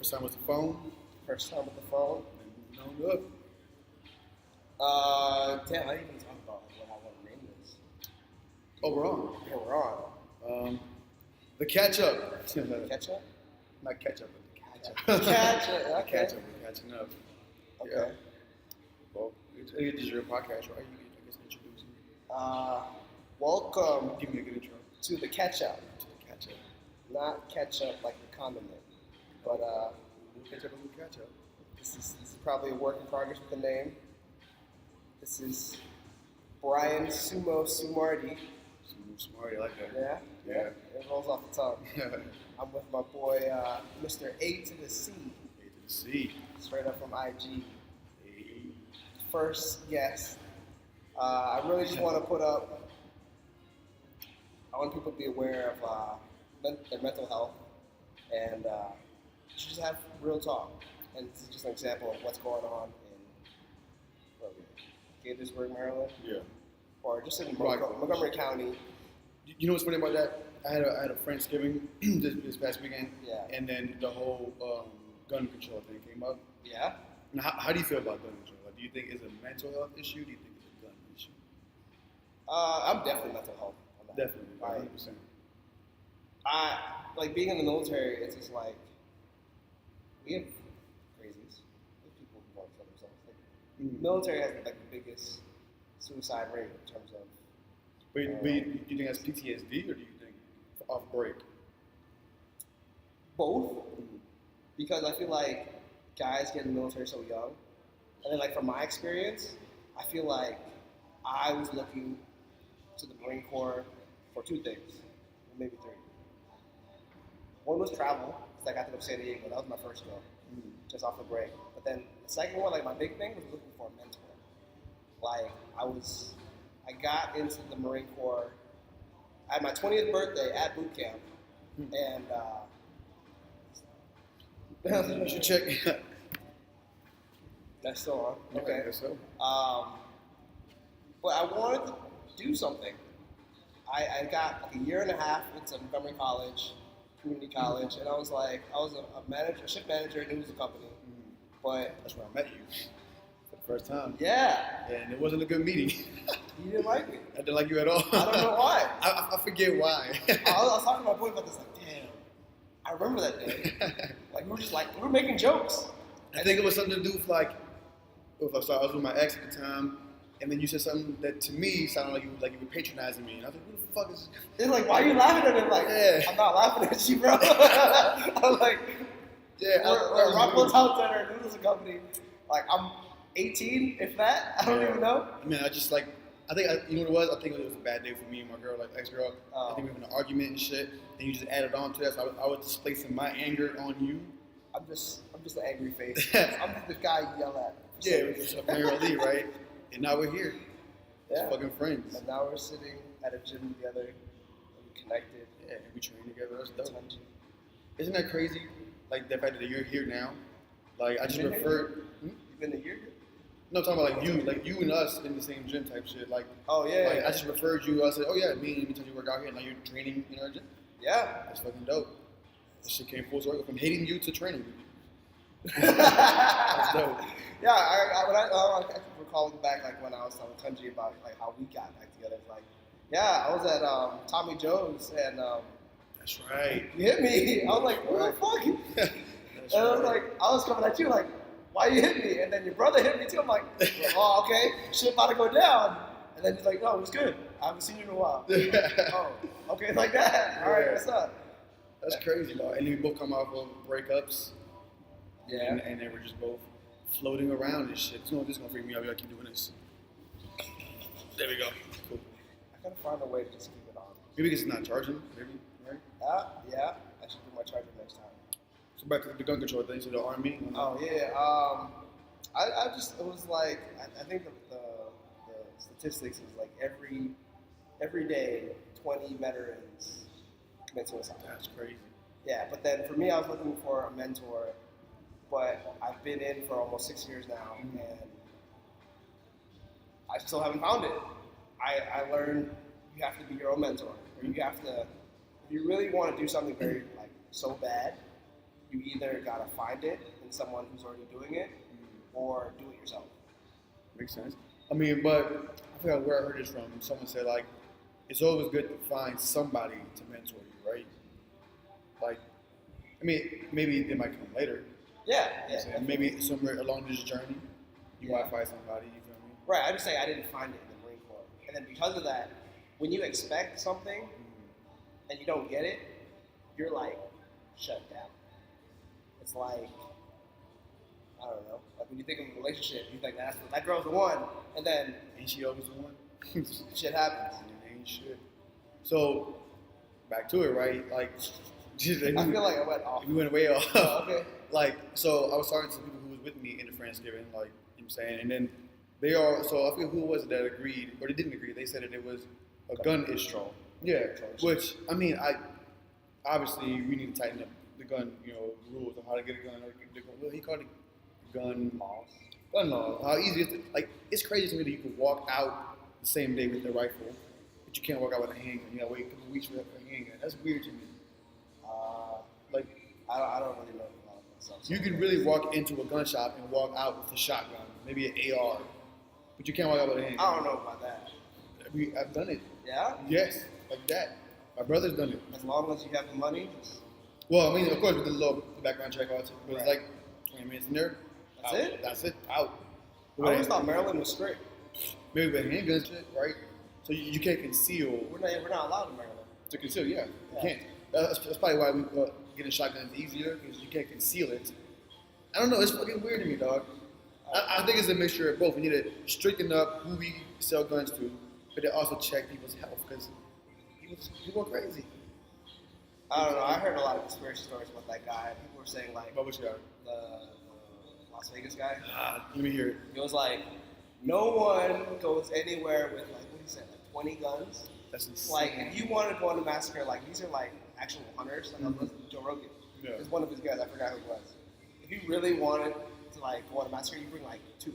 First time with the phone. First time with the phone. And moving on up. Damn, I didn't even talk about what I want to name this. Oh, we're on. Yeah, we're on. The catch up. Catch up? Not catch up, but the catch up. Catch up. The Okay. catch up. We're catching up. Okay. Yeah. Well, it is your podcast, right? You I guess introduce me. Welcome Give me a good intro to the catch up. to the catch up. Not ketchup like the condiment, but We'll catch up with the catch up. this is probably a work in progress with the name. This is Bryan Sumo Sumardi. Smart, I like that. Yeah, Yeah. It rolls off the tongue. A I'm with my boy, Mr. A to the C, to the C. straight up from IG. Hey. First guest. I really just want to put up. I want people to be aware of their mental health and just have real talk. And this is just an example of what's going on in Gaithersburg, Maryland, Yeah. or just in Right. Montgomery County. You know what's funny about that? I had a Friendsgiving this past weekend, Yeah. and then the whole gun control thing came up. Yeah. Now, how do you feel about gun control? Like, do you think it's a mental health issue? Do you think it's a gun issue? I'm definitely mental health on that. Definitely, Like, 100%. like being in the military, it's just like we have crazies. We have people who want to kill themselves. Like, military has like the biggest suicide rate in terms of. But do you think that's PTSD, or do you think off break? Both, because I feel like guys get in the military so young, and then like from my experience, I feel like I was looking to the Marine Corps for two things, or maybe three. One was travel, because I got to go to San Diego. That was my first go, just off the break. But then the second one, like my big thing, was looking for a mentor. Like I got into the Marine Corps at my 20th birthday at boot camp, and You should check. that's still on. Okay. Okay. So. But I wanted to do something. I got like a year and a half into Montgomery College, community college, and I was a manager, a shift manager, and it was a company. But That's where I met you for the first time. yeah, And it wasn't a good meeting. you didn't like me. I didn't like you at all. I don't know why. I forget why. I was talking to my boy about this, like, damn, I remember that day. Like, we were making jokes. I think it was something to do with like, I was with my ex at the time, and then you said something that to me sounded like you were patronizing me, and I was like, "Who the fuck is?" It's like, why are you laughing at him? Like, Yeah. I'm not laughing at you, bro. I'm like, Yeah, we're at Rockwell Town Center, Noodles and Company. Like, I'm 18, if that. I don't even know. I mean, you know what it was? I think it was a bad day for me and my girl, like ex-girl. I think we were in an argument and shit, and you just added on to that. So I was displacing my anger on you. I'm just an angry face. I'm just the guy you yell at. Yeah, it was apparently, right? And now we're here. Yeah. As fucking friends. And now we're sitting at a gym together, and we connected. Yeah, and we train together. That's dope. Tunji. Isn't that crazy? Like the fact that you're here now. Like I just You've been referred. You've been a year here? No, I'm talking about like you and us in the same gym type shit. Like, Oh, yeah. like I just referred you. I said, oh yeah, me and you work out here. Now you're training in our gym. Yeah. That's fucking dope. This shit came full circle from hating you to training. That's dope. Yeah, I keep recalling back like when I was telling Tunji about like how we got back together. It's like, yeah, I was at Tommy Joe's and That's right. you hit me. I was like, what the fuck? That's And I was right. like, I was coming at you like, why you hit me? And then your brother hit me too. I'm like, oh, okay, shit about to go down. And then he's like, no, it was good. I haven't seen you in a while. Oh, okay, like that. All right, Yeah. what's up? That's crazy, though. And we both come off of breakups. Yeah. And then we're just both floating around and shit. This is gonna freak me out. We gotta keep doing this. There we go. Cool. I gotta find a way to just keep it on. Maybe because it's not charging. Maybe, right? Yeah. I should bring my charger next time. So back to the gun control thing. So the army. Oh yeah. I just it was like I think the statistics is like every day 20 veterans commit suicide. That's crazy. Yeah, but then for me, I was looking for a mentor, but I've been in for almost 6 years now, and I still haven't found it. I learned you have to be your own mentor, or you have to, if you really want to do something very like so bad, you either gotta find it in someone who's already doing it, or do it yourself. Makes sense. I mean, but I forgot where I heard this from. Someone said like, it's always good to find somebody to mentor you, right? Like, I mean, maybe they might come later. Yeah. And maybe somewhere along this journey, you might find somebody. You feel me? Right. I just say I didn't find it in the Marine Corps, and then because of that, when you expect something and you don't get it, you're like shut down. It's like, I don't know. Like when you think of a relationship, you think that girl's the one, and then ain't she always the one? Shit happens. Ain't shit. So back to it, right? Like, I feel like I went off. We went way off. Oh, okay. Like, so I was talking to people who was with me in the Friendsgiving, like, you know what I'm saying, and then they all. So I forget who was it that agreed, or they didn't agree. They said that it was a gun issue. Yeah, which I mean, obviously we need to tighten up the gun, rules on how to get a gun. Well, he called it gun laws. Gun laws. How easy it is. Like, it's crazy to me that you can walk out the same day with the rifle, but you can't walk out with a handgun. You gotta wait a couple weeks for a handgun. That's weird to me. Like, I don't really know about myself. You can really walk into a gun shop and walk out with a shotgun, maybe an AR, but you can't walk out with a handgun. I don't know about that. I've done it. Yeah? Yes, like that. My brother's done it. As long as you have the money? Well, I mean, of course, with the background check, but it's like 20 minutes in there. That's out. it? That's it. Out. I always thought Maryland was strict. Maybe with handguns, shit, right? So you can't conceal. We're not allowed in Maryland. To conceal, yeah. You can't. That's probably why we getting shotguns easier, because you can't conceal it. I don't know. It's fucking weird to me, dog. I think it's a mixture of both. We need to straighten up who we sell guns to, but then also check people's health, because people are crazy. I don't know. I heard a lot of conspiracy stories about that guy. People were saying like, which guy? The Las Vegas guy. Let me hear it. It was like, no one goes anywhere with like, what he said, like 20 guns. That's insane. Like, if you want to go on a massacre, like these are like actual hunters. Like I was listening to Joe Rogan. Yeah. It's one of his guys. I forgot who it was. If you really wanted to like go on a massacre, you bring like 2,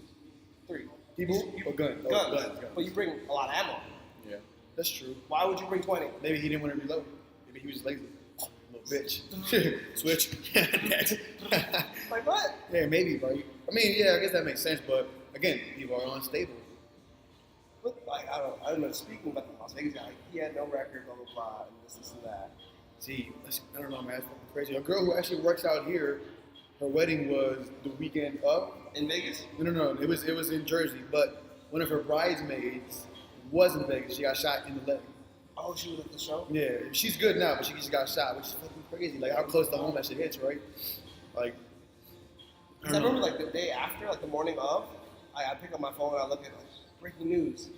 3 people or guns. Guns. But you bring a lot of ammo. Yeah, that's true. Why would you bring 20? Maybe he didn't want to reload. Maybe he was lazy. Little bitch. Switch. Like what? Yeah, maybe, bro. I mean, yeah, I guess that makes sense, but again, people are unstable. But like I don't know. Speaking about the Las Vegas guy, he had no record, blah blah blah, and this and that. See, I don't know, man. It's fucking crazy. A girl who actually works out here, her wedding was the weekend of. In Vegas? No. It was in Jersey, but one of her bridesmaids was in Vegas. She got shot in the leg. Oh, she was at the show? Yeah, she's good now, but she just got shot, which is fucking crazy. Like, how close to home that shit hits, right? Like, I remember, like, the day after, like, the morning of, I pick up my phone and I look at, like, breaking news,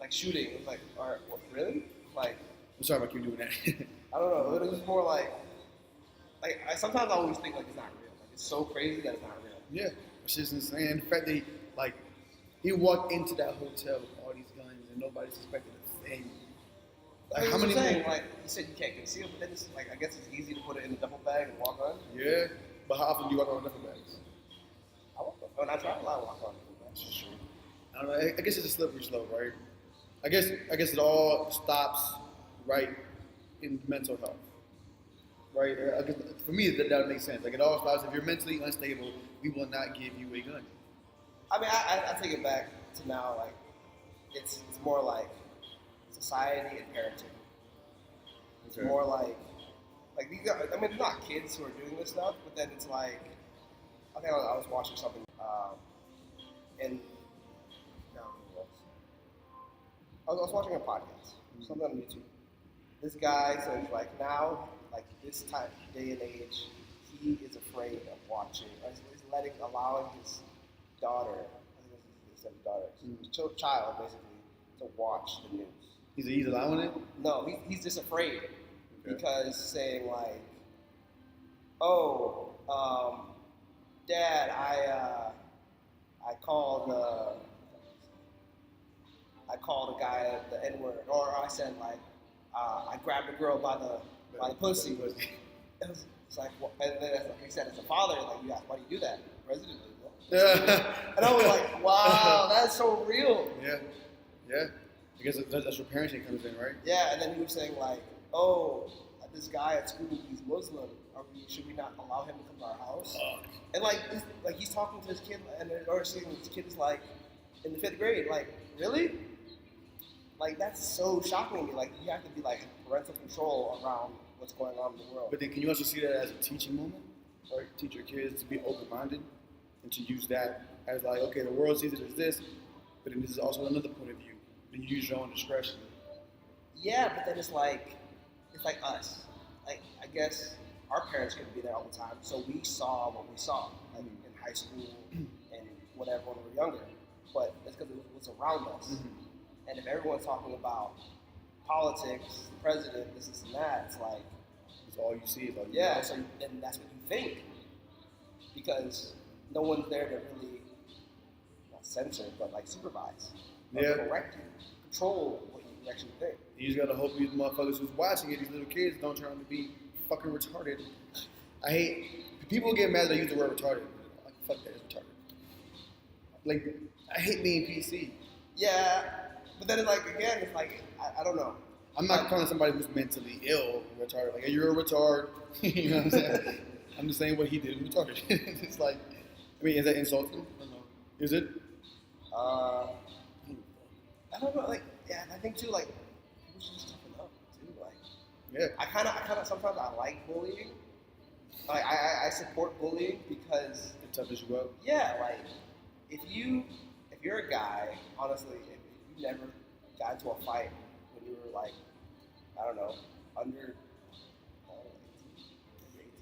like, shooting. It was like, all right, what, really? Like, I'm sorry about you doing that. I don't know. It was just more like I sometimes always think, like, it's not real. Like, it's so crazy that it's not real. Yeah, it's just insane. And the fact that, he walked into that hotel with all these guns and nobody suspected a thing. Like, how many more? Like, you said you can't conceal, but then it's like, I guess it's easy to put it in a duffel bag and walk on. Yeah, but how often do you walk around with duffel bags? I walk on. When I travel, I walk on duffel bags. That's true. I don't know. I guess it's a slippery slope, right? I guess it all stops right in mental health, right? I guess for me, that makes sense. Like, it all stops if you're mentally unstable. We will not give you a gun. I mean, I take it back to now. Like, it's more like society and parenting. It's more like these guys, I mean, they're not kids who are doing this stuff, but then it's like, I think I was watching something, and no, I was watching a podcast, something on YouTube. This guy says, like, now, like, this time, day and age, he is afraid of watching, or he's allowing his daughter, I think he said his daughter, child, basically, to watch the news. He's allowing it? No, he's just afraid because saying like, "Oh, Dad, I called a guy the N-word," or I said like, "I grabbed a girl by the pussy." It's like, and then like he said, as a father, like you ask, "Why do you do that?" Resident. And I was like, "Wow, that's so real." Yeah. I guess that's where parenting comes in, right? Yeah, and then he was saying like, "Oh, this guy at school, he's Muslim. Should we not allow him to come to our house? And like he's talking to his kid, and or seeing his kid is like in the 5th grade. Like, really? Like, that's so shocking to me. Like, you have to be like parental control around what's going on in the world. But then, can you also see that as a teaching moment? Right? Teach your kids to be open-minded and to use that as like, okay, the world sees it as this, but then this is also another point of view. And you use your own discretion. Yeah, but then it's like us. Like, I guess our parents couldn't be there all the time, so we saw what we saw, like in high school and whatever when we were younger. But it's because it was around us. Mm-hmm. And if everyone's talking about politics, the president, this and that, it's like, it's all you see. Is all you yeah, know. so then that's what you think. Because no one's there to really, not censor, but like supervise. Correct you. Control what you actually think. You just gotta hope these motherfuckers who's watching it, these little kids, don't turn out to be fucking retarded. I hate, people get mad that I use the word retarded. Like, fuck that, it's retarded. Like, I hate being PC. Yeah, but then it's like, again, it's like, I don't know. I'm not calling somebody who's mentally ill retarded. Like, hey, you're a retard. You know what I'm saying? I'm just saying what he did was retarded. It's like, I mean, is that insulting? I don't know. Is it? I don't know. Like, yeah, I think too. Like, people should just toughen up too. Like, yeah. I kind of sometimes I like bullying. Like, I support bullying because it toughens you up. Yeah, like if you're a guy, honestly, if you never got into a fight when you were like, I don't know, under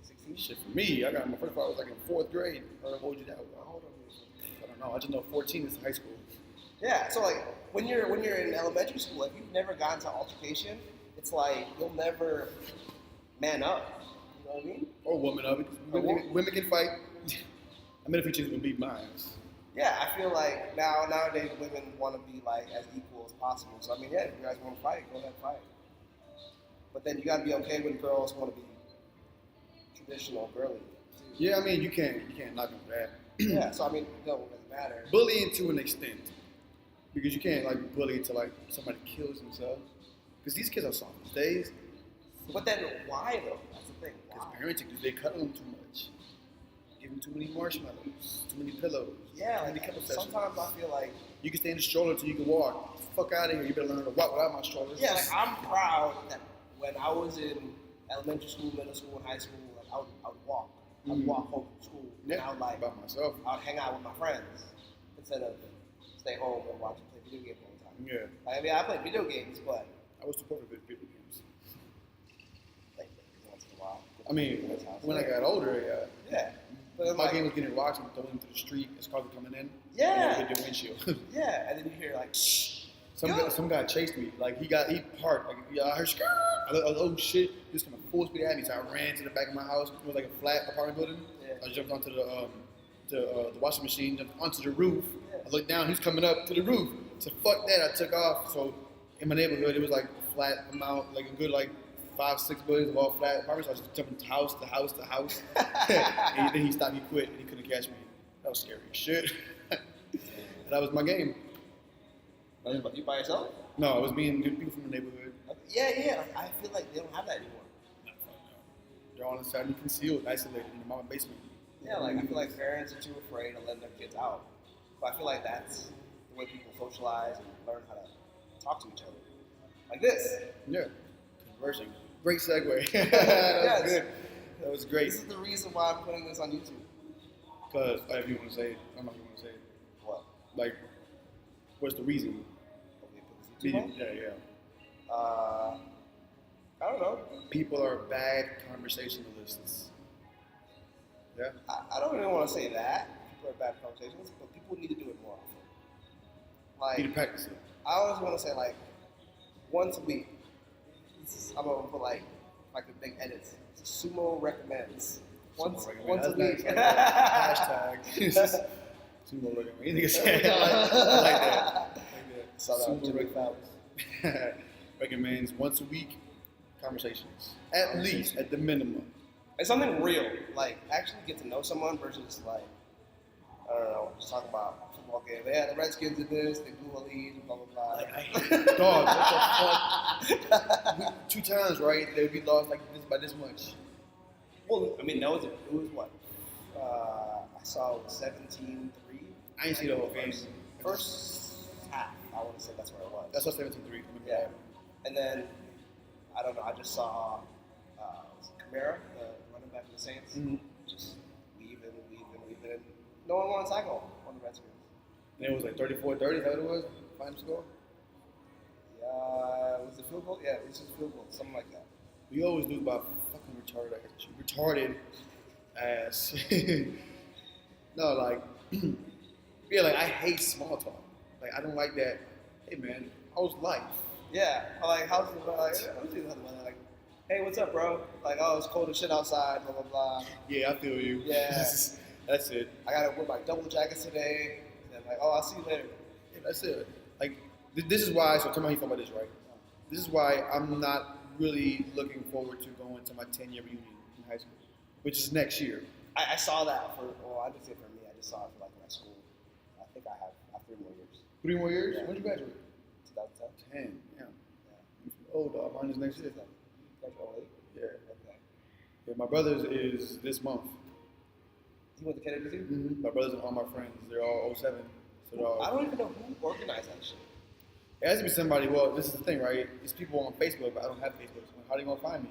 16. Shit, for me, I got my first fight was like in 4th grade. Or how old you that? I don't know. I just know 14 is high school. Yeah, so like when you're in elementary school, if you've never gotten to altercation, it's like you'll never man up. You know what I mean? Or woman up. Women can fight. I mean, if we choose to beat minds. Yeah, I feel like nowadays women want to be like as equal as possible. So I mean, yeah, if you guys want to fight, go ahead and fight. But then you got to be okay when girls want to be traditional girly. Too. Yeah, I mean, you can't knock them for that. Yeah, so I mean, no, it doesn't matter. Bullying to an extent. Because you can't like bully until like somebody kills themselves. Because these kids are soft these days. But then why though? That's the thing. Because parenting, they cuddle them too much. Give them too many marshmallows, too many pillows. Yeah, like sometimes I feel like you can stay in the stroller until you can walk. Fuck out of here! You better learn to walk without my stroller. Yeah, like I'm proud that when I was in elementary school, middle school, and high school, like I would walk. I'd walk home from school. Yeah, and I would like by myself. I would hang out with my friends instead of stay home and watch and play video games all the time. Yeah. I mean, I played video games, but I was too poor for video games. Like once in a while. I mean, when I got older, yeah. Yeah. But my game was getting rocks and throwing them to the street as cars were coming in. Yeah. And hit your windshield. Yeah, and then you hear like, shh. Some guy chased me. Like he parked. Like I heard skirt. I was like, oh shit! He was coming full speed at me. So I ran to the back of my house. It was like a flat apartment building. Yeah. I jumped onto the washing machine, jumped onto the roof. Yeah. I looked down. He's coming up to the roof. So fuck that. I took off. So in my neighborhood, it was like a flat amount, like a good like 5-6 buildings of all flat apartments. So I was just jumping house to house to house. And then he stopped. He quit. And he couldn't catch me. That was scary as shit. And that was my game. You by yourself? No, it was me and good people from the neighborhood. Yeah. I feel like they don't have that anymore. No. They're all inside and concealed, isolated in the mama basement. Yeah, like I feel like parents are too afraid to let their kids out. But I feel like that's the way people socialize and learn how to talk to each other. Like this. Yeah. Conversing. Great segue. That was good. That was great. This is the reason why I'm putting this on YouTube. Because, if you want to say it, I don't know if you want to say it. What? Like, what's the reason? Yeah. I don't know. People are bad conversationalists. Yeah. I don't even want to say that. People are bad conversationalists, but people need to do it more often. Like, you need to practice it. I always want to say like once a week. I'm gonna put like the big edits. Sumo recommends. Once a week. Hashtag. Sumo recommends. I like that. Sumo recommends once a week conversations. At least, at the minimum. It's something real. Like, actually get to know someone versus like, I don't know, just talk about football okay, yeah, the Redskins did this, they blew a lead, blah blah blah. Like I hate dog. What the fuck? 2 times, right? They'd be lost like this by this much. Well, I mean, it was what? I saw 17-3. I ain't see the whole game. First half, I want to say that's where it was. That's what 17-3. Yeah. And then, I don't know, I just saw Kamara, the running back of the Saints, just weaving. No one won a tackle on the Redskins. And it was like 34-30, is that what it was? Final score? Yeah, was it field goal? Yeah, it was just field goal, something like that. We always lose by fucking retarded ass. No, like, yeah, like I hate small talk. Like I don't like that. Hey man, how's life? Yeah, like how's the weather? Like, hey, what's up, bro? Like, oh, it's cold as shit outside. Blah blah blah. Yeah, I feel you. Yeah, that's it. I gotta wear my double jackets today. And like, oh, I'll see you later. Yeah, that's it. Like, this is why. So tell me how you feel about this, right? This is why I'm not really looking forward to going to my 10-year reunion in high school, which is next year. I saw that for. Well, I didn't say for me. I just saw it for like my school. I think I have 3 more years. 3 more years? Yeah. When did you graduate? 2010. 10. Yeah. Oh, dog. Mine is next year. Like 08? Yeah. Okay. Yeah, my brother's is this month. You went to Kennedy too? Mm-hmm. My brothers and all my friends, they're all 07. So they're all. I don't even know who organized that shit. It has to be somebody. Well, this is the thing, right? It's people on Facebook, but I don't have Facebook. So how are they gonna find me?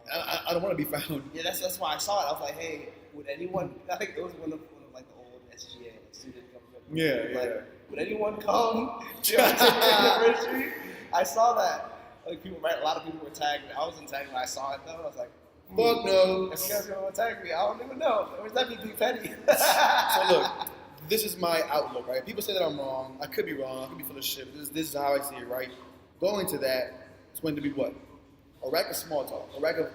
I don't want to be found. Yeah, that's why I saw it. I was like, hey, would anyone? I think it was one of like the old SGA, like student government. Yeah, like, yeah. Would anyone come to our anniversary? I saw that. Like people, a lot of people were tagged. I wasn't tagged when I saw it though. I was like, fuck no. If you guys gonna tag me, I don't even know. Or is that me being petty? So look, this is my outlook, right? People say that I'm wrong. I could be wrong. I could be full of shit. This is how I see it, right? Going to that, it's going to be what? A rack of small talk. A rack of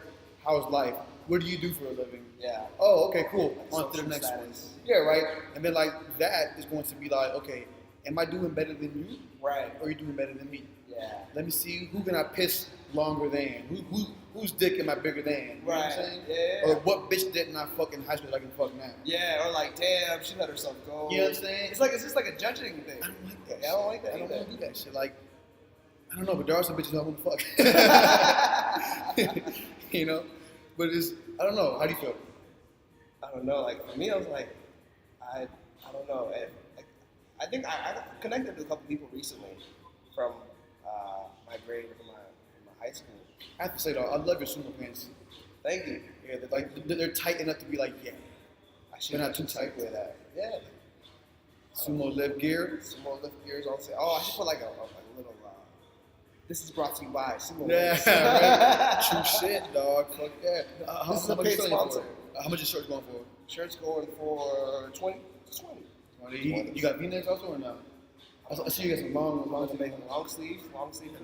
how's life? What do you do for a living? Yeah. Oh, okay, cool. Like on to the next status. one. Yeah, right? And then like that is going to be like, okay, am I doing better than you? Right. Or are you doing better than me? Yeah. Let me see who can I piss longer than? Whose dick am I bigger than? You know what I'm saying? Yeah. Or what bitch didn't I fuck in high school that I can fuck now? Yeah, or like, damn, she let herself go. You know what I'm saying? It's just like a judging thing. I don't like that. I don't like that. I don't either. want to do that shit. Like, I don't know, but there are some bitches I want to fuck. You know? But it's, I don't know. How do you feel? I don't know. Like for me, I was like, I don't know. I think I connected with a couple people recently from my grade, from my high school. I have to say though, I love your sumo pants. Thank you. Yeah, they're tight enough to be like, yeah. They're not too tight with that. Yeah. Sumo lift gear. Sumo lift gears on sale. Oh, I should put like a little. This is brought to you by Sumo. Yeah, right. True shit, dog. Fuck that. How This is a much paid you sponsor. for? How much is shirts going for? Shirt's going for 20. Just 20. You got V-necks also or not? I see you got some long sleeves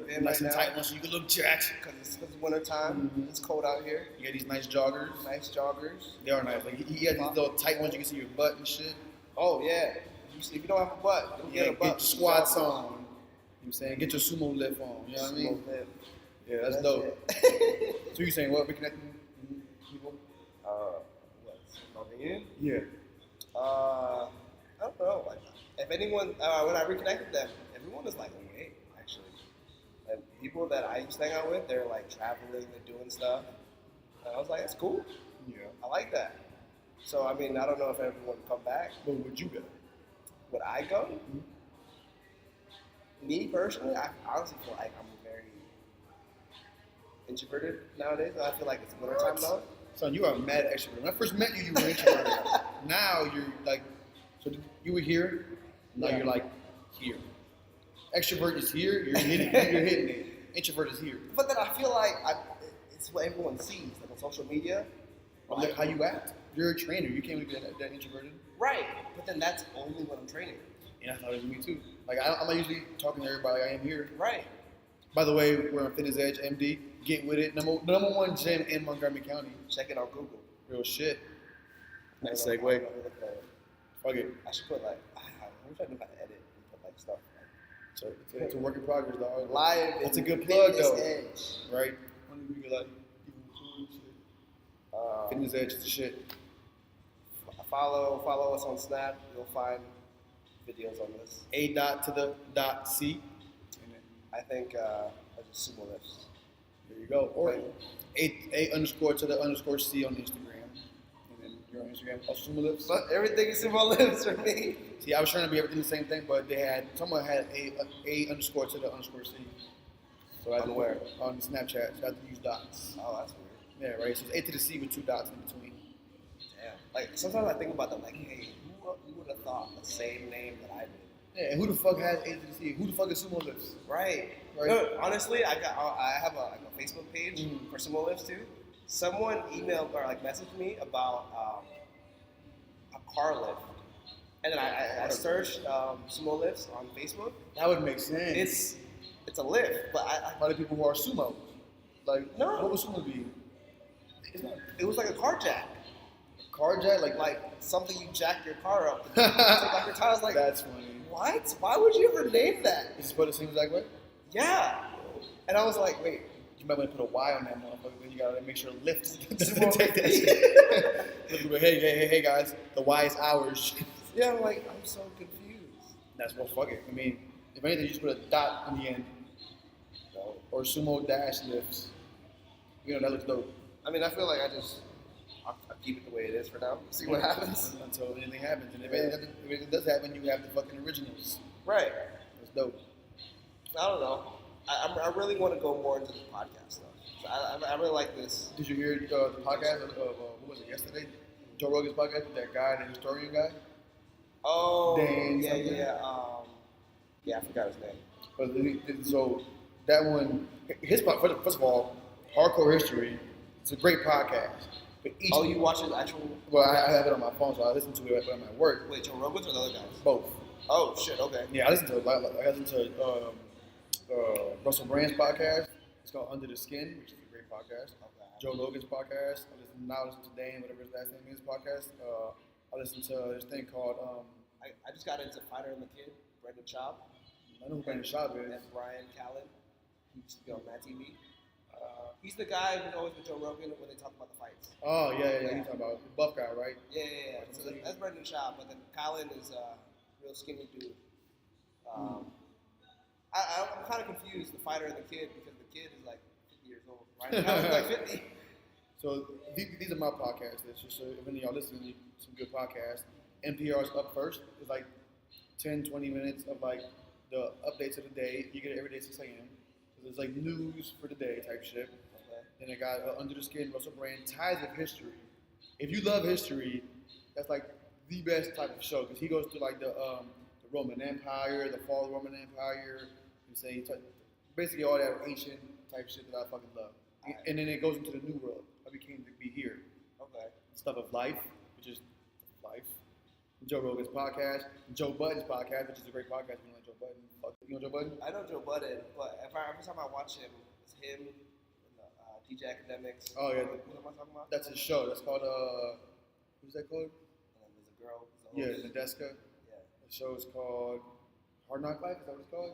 and nice right and now. tight ones so you can look jacked. Because it's winter time. Mm-hmm. It's cold out here. You got these nice joggers. Nice joggers. They are nice. Like he got these little tight ones you can see your butt and shit. Oh yeah. If you don't have a butt, you get a butt. Get your squats on. You know what I'm saying? Get your sumo lift on. You know what I mean? Yeah, that's dope. So you saying what? Reconnecting people? What? Something in? Yeah. I don't know. Like, if anyone, when I reconnected them, everyone is like, okay, actually. And people that I used to hang out with, they're like traveling, they're doing stuff. And I was like, that's cool. Yeah. I like that. So, I mean, I don't know if everyone would come back. But would you go? Would I go? Mm-hmm. Me personally, I honestly feel like I'm very introverted nowadays. I feel like it's wintertime though. Son, you are mad extrovert. When I first met you, you were introverted. Now you're like, so you were here, now you're like here. Extrovert is here, you're hitting it. Introvert is here. But then I feel like it's what everyone sees, like on social media. But look how you act. You're a trainer. You can't be that introverted. Right. But then that's only when I'm training. And I thought it was me too. Like I'm not usually talking to everybody. I am here. Right. By the way, we're on Fitness Edge MD. Get with it. Number one gym in Montgomery County. Check it on Google. Real shit. Nice I segue. Fuck it. I should put like, I wish I knew how to edit and put like stuff. So it's a work in progress, dog. Live. It's a good plug though. Edge. Right? Fitness Edge is the shit. Follow us on Snap. You'll find videos on this. A dot to the dot C. I think just sumo lifts. There you go. Or A underscore to the underscore C on Instagram. And then you're on Instagram. Also sumo lifts. But everything is sumo lifts for me. See, I was trying to be everything the same thing, but someone had A underscore to the underscore C. So I had to where? On Snapchat. So I had to use dots. Oh, that's weird. Yeah, right. So it's A to the C with 2 dots in between. Damn. Like sometimes I think about that, like, hey, who would have thought the same name that I did? Yeah, and who the fuck has A to the C? Who the fuck is sumo lifts? Right. Right. No, honestly, I have a Facebook page for sumo lifts too. Someone emailed or like messaged me about a car lift, and then I searched sumo lifts on Facebook. That would make sense. It's a lift, but I By the people who are sumo. Like, no. What would sumo be? It was like a car jack. Car jack? Like something you jack your car up. Take off your tires. Like, that's funny. What? Why would you ever name that? Is this what it seems like, right? Yeah. And I was like, wait. You might want to put a Y on that motherfucker, then you gotta make sure it lifts. Sumo. Take that shit. hey guys, the Y is ours. Yeah, I'm like, I'm so confused. That's well, fuck it. I mean, if anything, you just put a dot on the end. Or sumo dash lifts. You know, that looks dope. I mean, I feel like I'll keep it the way it is for now. See what happens. Until anything happens. And if anything does happen, you have the fucking originals. Right. That's dope. I don't know. I really want to go more into the podcast stuff. So I really like this. Did you hear the podcast of what was it, yesterday? Joe Rogan's podcast with that guy, the historian guy? Oh, Dan yeah. something? Yeah, I forgot his name. But so that one, his podcast, first of all, Hardcore History, it's a great podcast. But you watch his actual? Well, I have it on my phone, so I listen to it when I'm at work. Wait, Joe Rogan's or the other guys? Both. Oh, shit, okay. Yeah, I listen to a lot. I listen to Russell Brand's podcast. It's called Under the Skin, which is a great podcast. Okay. Joe Rogan's podcast. I listen to Dan, whatever his last name is, podcast. I listen to this thing called. I just got into Fighter and the Kid, Brendan Schaub. I know who Brandon Schaub is. And Bryan Callen. He used to be on Mad TV. He's the guy who's always with Joe Rogan when they talk about the fights. Oh, yeah. You're talking about the buff guy, right? Yeah. So that's Brendan Schaub, but then Callen is a real skinny dude. I'm kind of confused, the Fighter and the Kid, because the kid is like 50 years old. Bryan Callen's like 50. So these are my podcasts. It's just so if any of y'all listening to some good podcasts. NPR's Up First. It's like 10, 20 minutes of like the updates of the day. You get it every day at 6 a.m. So there's like news for the day type shit. Okay. Then I got Under the Skin, Russell Brand, Ties of History. If you love history, that's like the best type of show because he goes through like the Roman Empire, the fall of the Roman Empire, and say basically all that ancient type shit that I fucking love. Right. And then it goes into the new world. How we came to be here. Okay. Stuff of life, which is life. Joe Rogan's podcast, Joe Budden's podcast, which is a great podcast. You know Joe Budden? You know Joe Budden? I know Joe Budden, but every time I watch him, it's him and DJ Academics. Oh yeah. What am I talking about? That's his show. That's called who's that called? And then there's a girl. Yeah, Nadeska. Yeah. The show is called Hard Knock Life. Is that what it's called?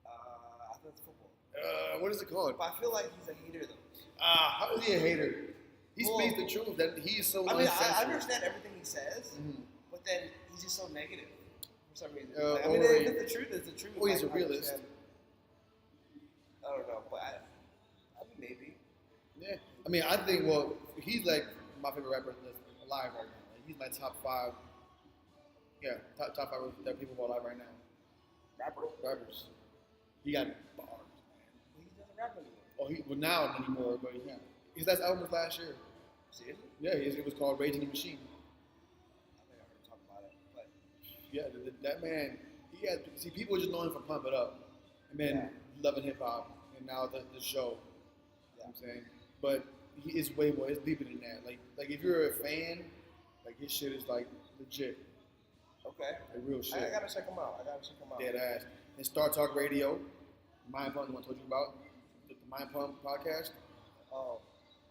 I think it's football. What is it called? But I feel like he's a hater though. How is he a hater? He speaks the truth. That he is so. I mean, I understand everything he says, but then he's just so negative for some reason. Like, I mean, if it's the truth, it's the truth. Or he's a realist. I don't know, but I mean, maybe. Yeah, I mean, I think he's like my favorite rapper that's alive right now. Like, he's my top 5. Yeah, top 5 that people who are alive right now. Rappers. He got bars, man. He doesn't rap anymore. Oh, now anymore, but yeah. His last album was last year. Seriously? Yeah, it was called Raging the Machine. I think I heard him talk about it, but yeah, that man, people just know him from Pump It Up, and then loving hip hop, and now the show. You know what I'm saying, but he is way more. It's deeper than that. Like if you're a fan, like his shit is like legit. Okay. Like real shit. I gotta check him out. Dead ass. And Star Talk Radio, Mind Pump, the one I told you about, the Mind Pump podcast. Oh.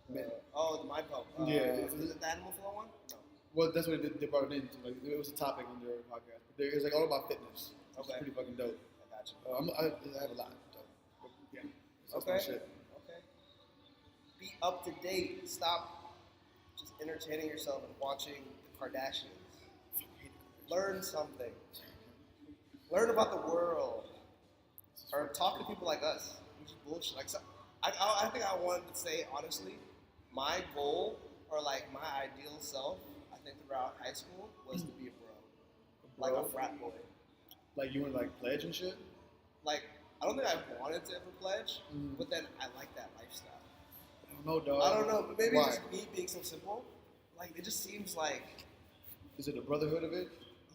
The Mind Pump. Is it the Animal Flow one? No. Well, that's what they brought it into. Like, it was a topic on their podcast. But it's like all about fitness. It's pretty fucking dope. I got you. I have a lot. But yeah. Okay. Okay. Be up to date. Stop just entertaining yourself and watching the Kardashians. Learn something. Learn about the world. Or talk to people like us, which is bullshit. Like, so, I think I wanted to say, honestly, my goal, or like my ideal self, I think throughout high school, was to be a bro. Like a frat boy. Like you want to like pledge and shit? Like, I don't think I wanted to ever pledge, but then I like that lifestyle. I don't know, dog. I don't know, but maybe Why? it's just me being so simple. Like, it just seems like... Is it the brotherhood of it?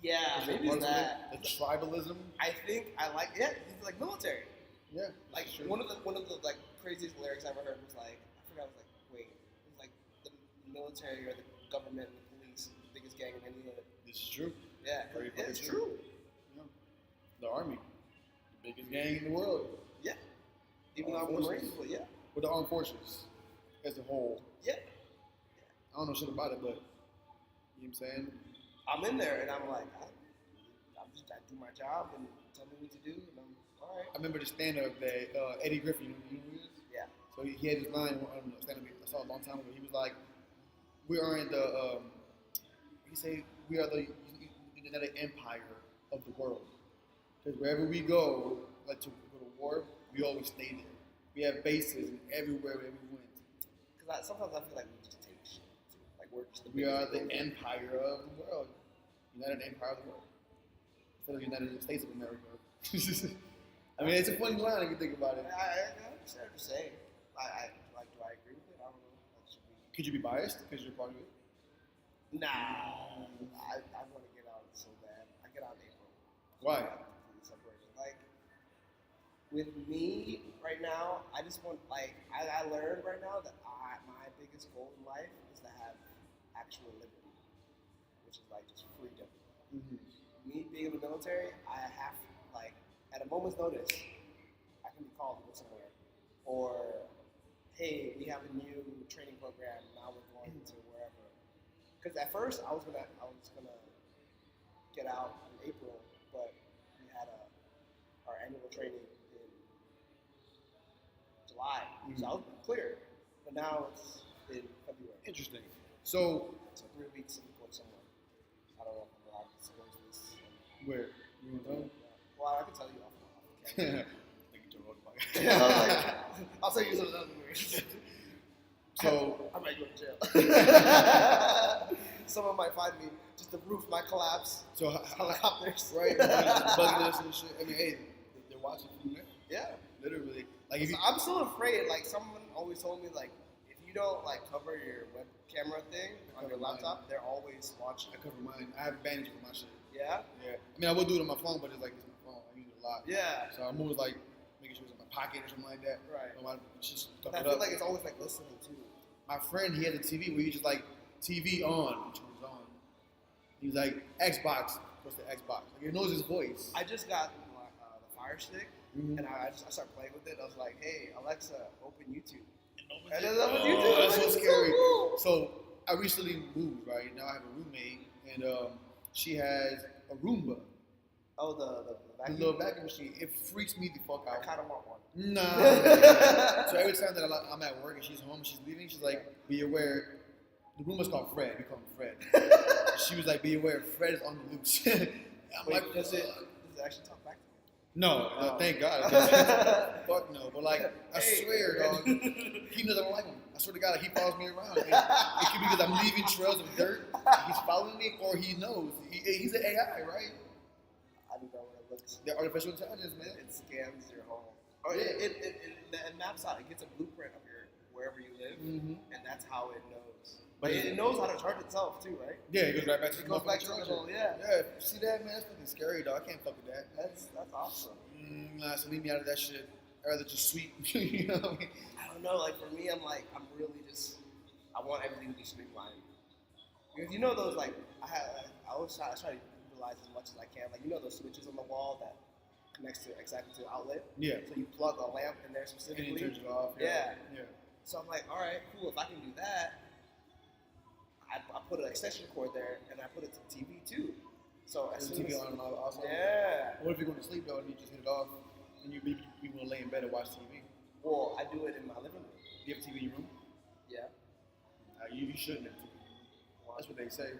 Yeah, Is maybe it it's that. the tribalism? I think I like it's like military. Yeah. Like one of the like craziest lyrics I ever heard was like, I forgot, it was like, wait, it was like the military or the government, the police, the biggest gang in any hood. This is true. Yeah, it's true. Yeah. The army, the biggest gang in the world. Yeah. Even though I'm the Marines, but yeah. With the armed forces as a whole. Yeah. I don't know shit about it, but you know what I'm saying? I'm in there and I'm like, I do my job and tell me what to do, and I'm all right. I remember the stand-up that Eddie Griffin, you know who he is? Yeah. So he had this line on the stand-up I saw a long time ago. He was like, "We are in the," he said, "We are the United Empire of the world. Because wherever we go, like to go to war, we always stay there. We have bases everywhere we went. Because sometimes I feel like we just take shit. Like we're just we are the empire of the world, United Empire of the world, instead of United States of America." I mean, it's a funny line if you think about it. I understand what you're saying. I do I agree with it? I don't know. Could you be biased because you're part of it? Nah, I want to get out so bad. I get out in April. Why? Separated. Like with me right now, I just want I learned right now that my biggest goal in life is to have actual liberty, which is like just freedom. Mm-hmm. Me being in the military, I have at a moment's notice, I can be called to go somewhere, or hey, we have a new training program. Now we're going to wherever. Because at first I was gonna get out in April, but we had our annual training in July, so I was clear. But now it's in February. Interesting. So 3 weeks I'm going somewhere. I don't know if I'm allowed to disclose this. Where? You want to know? Well, I can tell you off Think you told I'll tell you some other words. So I might go to jail. Someone might find me. Just the roof might collapse. So helicopters, right? Buzzing us and shit. I mean, hey, they're watching from there. Yeah, literally. Like, if I'm still afraid. Like someone always told me, like if you don't cover your web camera thing on your laptop, they're always watching. I cover mine. I have a bandage for my shit. Yeah. Yeah. I mean, I will do it on my phone, but it's my phone. I use it a lot. Yeah. So I'm always making sure it's in my pocket or something like that. Right. I feel like it's always listening too. My friend, he has a TV where you just TV on, he turns on. He's like, Xbox, goes to Xbox. He knows his voice. I just got the Fire Stick, and I started playing with it. I was like, hey, Alexa, open YouTube. And then open YouTube. That's so scary. So cool. So I recently moved, right? Now I have a roommate, and she has a Roomba. Oh, the vacuum? The little vacuum machine. It freaks me the fuck out. I kind of want one. Nah. So every time that I'm at work and she's home and she's leaving, she's like, be aware. The Roomba's called Fred. We call him Fred. She was like, be aware, Fred is on the loose. I'm like, does it actually talk back to me? No, thank God. Fuck no. But I swear, dog, he knows I don't like him. I swear to God, he follows me around. It could be because I'm leaving trails of dirt. He's following me, or he knows. He's an AI, right? I don't know what it looks like. They're artificial intelligence, man. It scans your home. Or it maps out. It gets a blueprint of wherever you live, and that's how it knows. But it knows how to charge itself too, right? Yeah, it goes right back to the original. Yeah. Yeah. See that, man? That's fucking scary, dog. I can't fuck with that. That's awesome. Nah, so leave me out of that shit. I'd rather just sweep. You know what I mean? I don't know. For me, I'm really just. I want everything to be streamlined. Because those I always try to utilize as much as I can. Those switches on the wall that connects exactly to the outlet. Yeah. So you plug a lamp in there specifically. And you turn it off. Yeah. So I'm like, all right, cool. If I can do that, I put an extension cord there, and I put it to the TV too. So as soon TV as, on and off also. Yeah. What if you're going to sleep though, and you just hit it off, and you want to lay in bed and watch TV? Well, I do it in my living room. Do you have TV in your room? Yeah. You shouldn't have TV. That's what they say.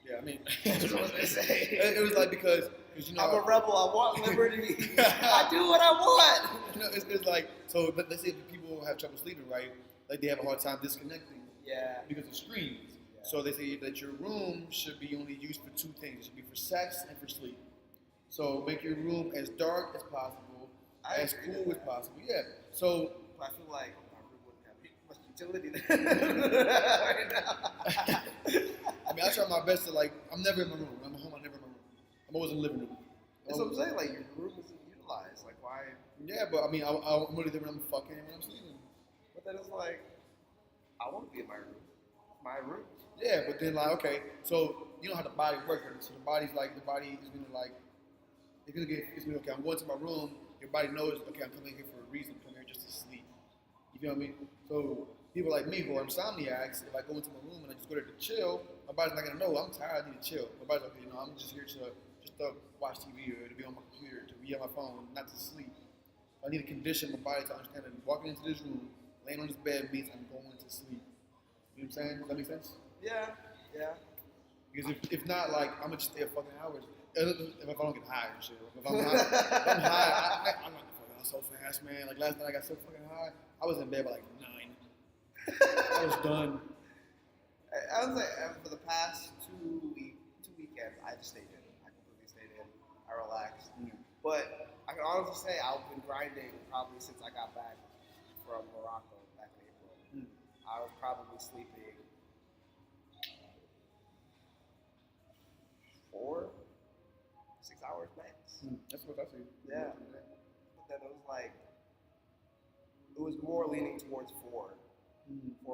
Yeah, I mean, that's what they say. It was because Because I'm a rebel. I want liberty. I do what I want. It's like, so let's say people have trouble sleeping, right? Like they have a hard time disconnecting. Yeah. Because of screens. Yeah. So they say that your room should be only used for two things. It should be for sex and for sleep. So make your room as dark as possible, as cool as possible. Yeah. So I feel like my room wouldn't have much utility right now. I mean, I try my best to like. I'm never in my room. I'm home. I'm never in my room. I'm always in the living room. That's what I'm saying. Like your room isn't utilized. Like why? Yeah, but I mean, I'm only there when I'm fucking and when I'm sleeping. But then it's like, I want to be in my room. My room. Yeah, but then like, okay, so you know how the body works. So the body is gonna like, it's gonna okay. I'm going to my room. Your body knows, okay, I'm coming here for a reason. I'm coming here just to sleep. You feel what I mean? So people like me who are insomniacs, if I go into my room and I just go there to chill, my body's not gonna know I'm tired. I need to chill. My body's like, okay, I'm just here to watch TV or to be on my computer, to be on my phone, not to sleep. I need to condition my body to understand that walking into this room, laying on this bed means I'm going to sleep. You know what I'm saying? Does that make sense? Yeah. Because if not, like, I'm gonna just stay a fucking hours. If I don't get high and shit. If I'm high, I'm not fucking out so fast, man. Like last night I got so fucking high, I was in bed by like 9. I was done. I was like, for the past two weekends, I just stayed in. I completely stayed in. I relaxed. But I can honestly say I've been grinding probably since I got back from Morocco back in April. I was probably sleeping 4-6 hours max. That's what I see. Yeah. But then it was like, it was more leaning towards 4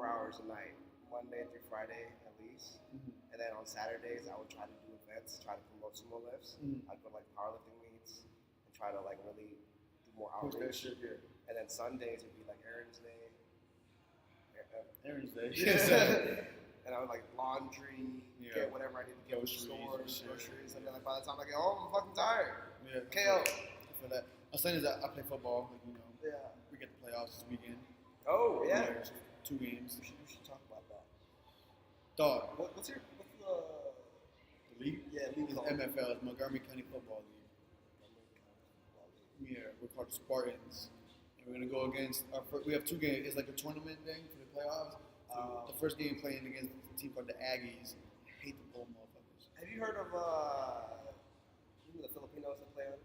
hours a night, Monday through Friday at least. And then on Saturdays, I would try to do events, try to promote sumo lifts. I'd go to like powerlifting meets and try to like really do more outreach. Push that shit, yeah. And then Sundays would be like Aaron's Day. Aaron's Day. And I would like laundry, get whatever I need to get from stores, groceries. And then like by the time I get home, I'm fucking tired. Yeah. KO. For that. On Sundays I play football. Like, you know. Yeah. We get the playoffs this weekend. Oh yeah. 2 games. We should talk about that. Dog. What's the league? Yeah, league It's called? MFL. It's Montgomery County Football League. Yeah, we're called the Spartans. And we're gonna go against we have 2 games. It's like a tournament thing for the playoffs. The first game playing against a team called the Aggies. I hate the bull motherfuckers. Have you heard of the Filipinos that play on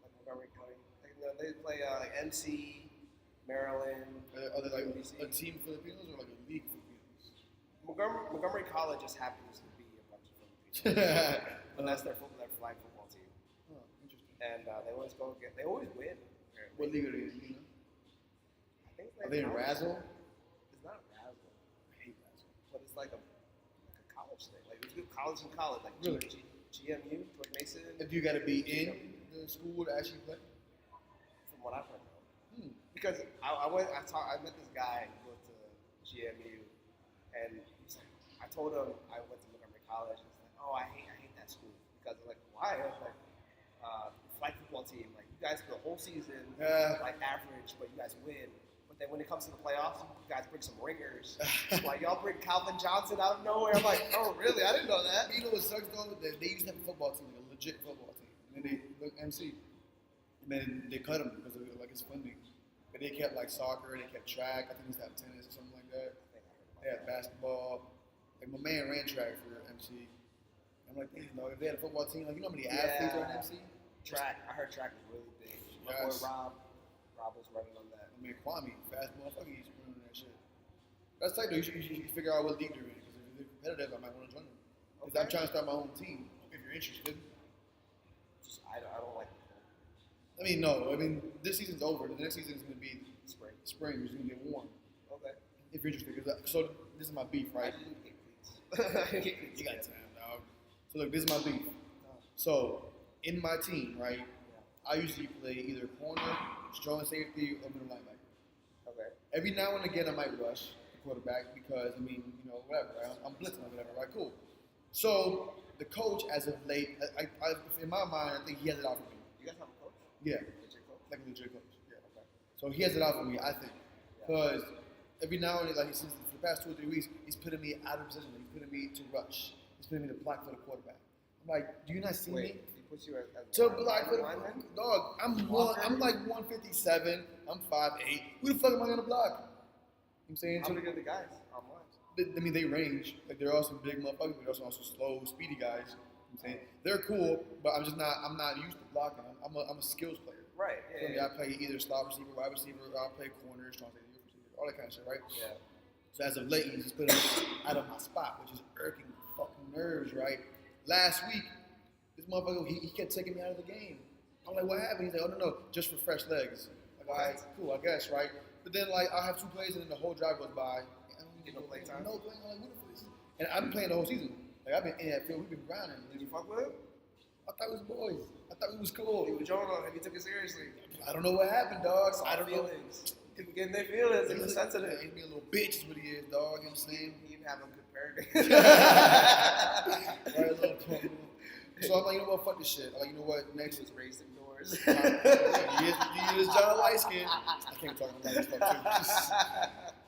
like Montgomery County? Like, they play like MC, Maryland. Are they like UBC. a team Filipinos or like a league Filipinos? Montgomery College just happens to be a bunch of Filipinos. But that's their flag football team. Oh, interesting. And they always win. Apparently. What league are they in? You know? I think Are they in Razzle? It's not Razzle, I hate Razzle. but it's like a college thing. Like it's good college, like Really? GMU, George Mason. If you got to be in the school to actually play? From what I've heard, because I met this guy who went to GMU, and I told him I went to Montgomery College. And he's like, "Oh, I hate that school," because I'm like, "Why?" I was like, "Flag football team, like you guys for the whole season, like average, but you guys win. But then when it comes to the playoffs, you guys bring some ringers. Like y'all bring Calvin Johnson out of nowhere." I'm like, "Oh, really? I didn't know that." You know what sucks though? They used to have a football team, like a legit football team, and then they MC, and then they cut them because of like his funding. But they kept like soccer, they kept track. I think they used to have tennis or something like that. They had basketball. Like my man ran track for MC. I'm like, damn, dog, if they had a football team, like you know how many athletes are in MC? Track. I heard track was really big. My boy Rob was running on that. I mean, Kwame, fast motherfucker, he's running that shit. That's tight though. You should figure out what league they're in because if they're competitive, I might want to join them. Because I'm trying to start my own team. If you're interested. I don't like. I mean, no. I mean, this season's over. The next season is going to be Spring. Spring. It's going to get warm. Okay. If you're interested, so this is my beef, right? I didn't get these. You got time, dog. So look, this is my beef. So in my team, right? I usually play either corner, strong safety, or middle linebacker. Okay. Every now and again, I might rush the quarterback because, I mean, you know, whatever. Right? I'm blitzing or whatever. Right? Cool. So the coach, as of late, in my mind, I think he has it out for me. You guys have a coach? Yeah. Legit coach? Like a legit coach. Yeah. Okay. So he has it out for me, I think. Because every now and then, like since for the past 2 or 3 weeks, he's putting me out of position. He's putting me to rush. He's putting me to block for the quarterback. I'm like, do you not see me? He puts you as to block for lineman? dog. I'm like 157. I'm 5'8". Who the fuck am I gonna block? You know what I'm saying? How big are the guys on lines? I mean, they range. Like, they're also big motherfuckers, but they're also slow, speedy guys. You know what I'm saying? They're cool, but I'm not used to blocking. I'm a skills player. Right, I play either slot receiver, wide receiver, or I'll play corner, strong safety, receiver, all that kind of shit, right? Yeah. So as of late, he's just putting me out of my spot, which is irking the fucking nerves, right? Last week, this motherfucker, he kept taking me out of the game. I'm like, what happened? He's like, oh, no, just for fresh legs. Like, all right, cool, I guess, right? But then, like, I'll have 2 plays, and then the whole drive goes by. I don't get no play time? No play. I'm like, what the fuck is this? And I've been playing the whole season. Like, I've been in that field. We've been grinding. Did you fuck with him? I thought it was boys. I thought it was cool. He was Jonah, and he took it seriously. I don't know what happened, dog. I don't know. People getting their feelings. He was sensitive. He's being a little bitch is what he is, dog. You know what I'm saying? He didn't have a good parenting. Right, a little punk. So I'm like, you know what? Fuck this shit. I'm like, you know what? Next was raised indoors. he is John Lightskin. I can't talk about this fuck too.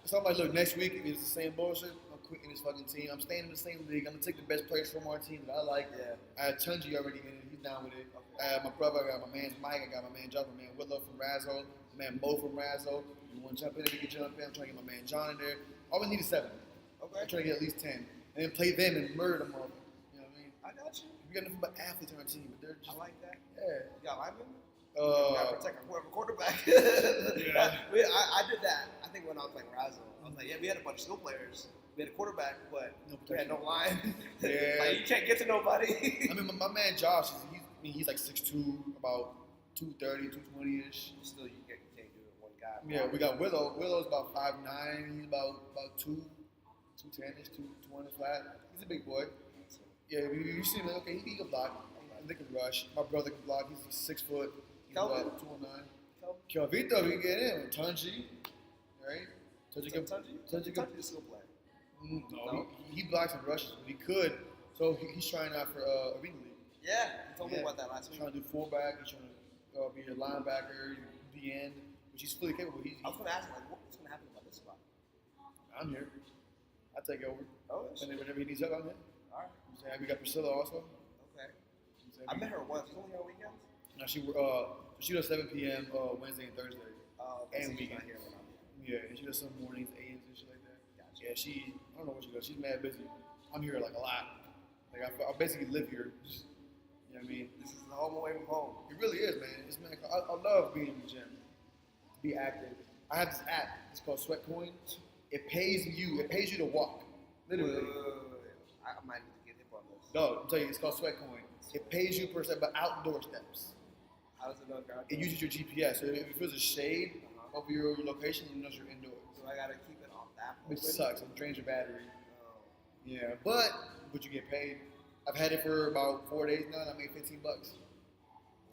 So I'm like, look, next week it's the same bullshit. I'm quitting this fucking team. I'm staying in the same league. I'm gonna take the best players from our team that I like. Yeah. I had Tunji already in it. He's down with it. My brother, I got my man Mike. I got my man John, my man Willow from Razzo, my man Mo from Razzo. You want to jump in? If you can jump in. I'm trying to get my man John in there. All we need is 7. Okay. I'm trying to get at least 10, and then play them and murder them all. You know what I mean? I got you. We got nothing but athletes on our team, but they're just. I like that. Yeah. You got linemen? You gotta protect our quarterback. Yeah. I did that. I think when I was playing Razzo, I was like, yeah, we had a bunch of skill players. We had a quarterback, but we had no line. Yeah. Like, you can't get to nobody. I mean, my man Josh, he's like 6'2", about 230, 220-ish. Still, you can't do it one guy. Yeah, we got Willow. Willow's about 5'9". He's about 210-ish, 220 flat. He's a big boy. Yeah, you see him like, okay, he can block. They can rush. My brother can block. He's 6 foot. He's about 209. Kelvito, we can get in. Tunji, right? Tunji can still play. No, he blocks and rushes, but he could. So he's trying out for Arena League. Yeah, you told me about that last week. He's trying to do fullback. He's trying to be a linebacker, DN, which he's fully capable. I was going to ask, like, what's going to happen about this spot? I'm here. I take over. Oh, and whenever he needs help, I'm here. All right. We got Priscilla also. Okay. I met her once. She's only here on weekends? No, she does 7 p.m. Wednesday and Thursday. And weekends. Yeah, and she does some mornings, AMs and shit like that. Gotcha. Yeah, I don't know what she does. She's mad busy. I'm here like a lot. Like I basically live here. Just, you know what I mean? This is the home away from home. It really is, man. I love being in the gym. Be active. I have this app. It's called Sweatcoin. It pays you to walk. Literally. I might need to get hip on this. No, I'm telling you, it's called Sweatcoin. It pays you per step, but outdoor steps. How does it know? It uses your GPS. So if there's a shade over your location, it knows you're indoors. So I gotta keep it off that. Which sucks. It drains your battery. Yeah, but you get paid. I've had it for about 4 days now, and I made $15.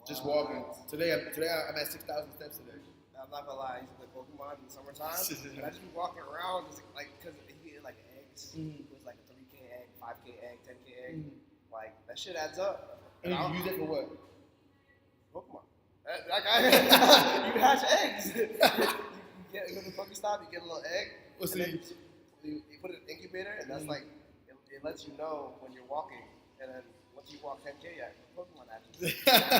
Just walking. Today I'm at 6,000 steps today. I'm not gonna lie, I used to play Pokemon in the summertime, and I just be walking around, just like, because if you get like eggs, it was like a 3K egg, 5K egg, 10K egg, like that shit adds up. And you use it for what? Pokemon. Like you hatch eggs. you go to the Pokestop, you get a little egg. What's and then you put it in an incubator, and that's like it lets you know when you're walking, and then once you walk 10K, yeah, Pokemon hatches.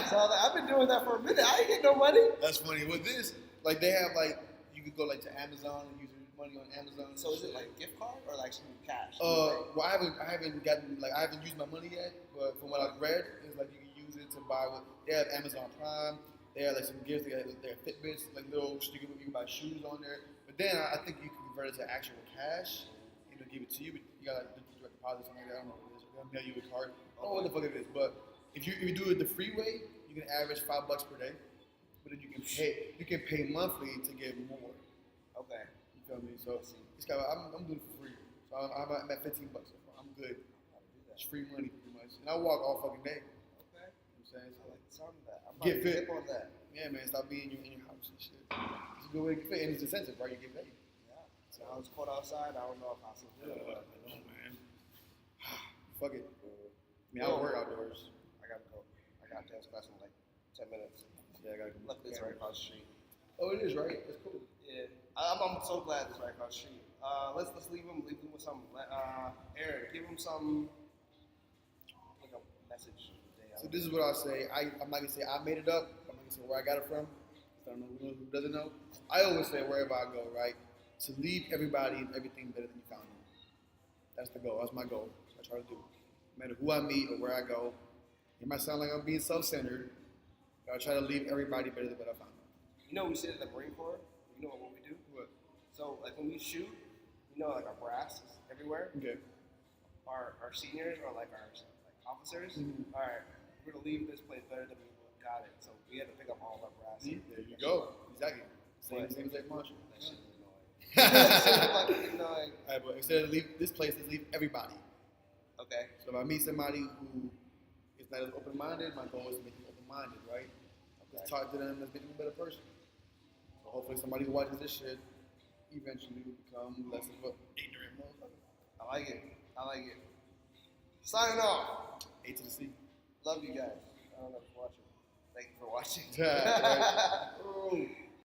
So I've been doing that for a minute. I ain't getting no money. That's funny. With this, like they have like you could go like to Amazon and use your money on Amazon. So is it like gift card or like some cash? Well, I haven't used my money yet, but from what I've read, it's like you can use it to buy what they have Amazon Prime. They have like some gifts. They have Fitbits, like little you can buy shoes on there. But then I think you can convert it to actual cash. You know, give it to you. But you got like direct deposit something like that. I don't know what it is. They'll mail you a card. I don't know what the fuck it is. But if you do it the free way, you can average $5 per day. But then you can pay monthly to get more. Okay. You feel me? So it's kind of, I'm doing it for free. So I'm at $15. I'm good. It's free money pretty much. And I walk all fucking day. Okay. You know what I'm saying? So I like the sound of that. I'm get fit on that. Yeah, man. Stop being in your house and shit. It's a good way to get fit, and it's incentive, right? You get paid. Yeah. So I was caught outside. I don't know if I still do it. I don't know, man. Fuck it. I mean, I work outdoors. I gotta go. I got dance class in like 10 minutes. Yeah, I gotta go. Luckily, it's right across the street. Oh, it is, right? That's cool. Yeah. I'm so glad it's right across the street. Let's leave him with something. Aaron, give him some, like a message today. So this is what I'll say. I'm not gonna say I made it up. I'm not gonna say where I got it from. I don't know who doesn't know. I always say wherever I go, right, to leave everybody and everything better than you found them. That's the goal. That's my goal. That's what I try to do. No matter who I meet or where I go, it might sound like I'm being self-centered, but I try to leave everybody better than what I found them. You know, we sit at the Marine Corps. You know what we do? What? So, like when we shoot, you know, like our brass is everywhere. Okay. Our seniors or like our officers. Mm-hmm. All right, we're gonna leave this place better than we got it. So we had to pick up all of our brass. See, there you go. Exactly. Same as like Marshall. That shit is annoying. Annoying. All right, but instead of leave this place, let's leave everybody. Okay. So if I meet somebody who is not as open-minded, my goal is to make them open-minded, right? Let's talk to them, let's make them a better person. So hopefully somebody who watches this shit eventually will become less of an ignorant motherfucker. I like it. I like it. Signing off. A to the C. Love you guys. I don't know for watching. Thank you for watching. Yeah, right.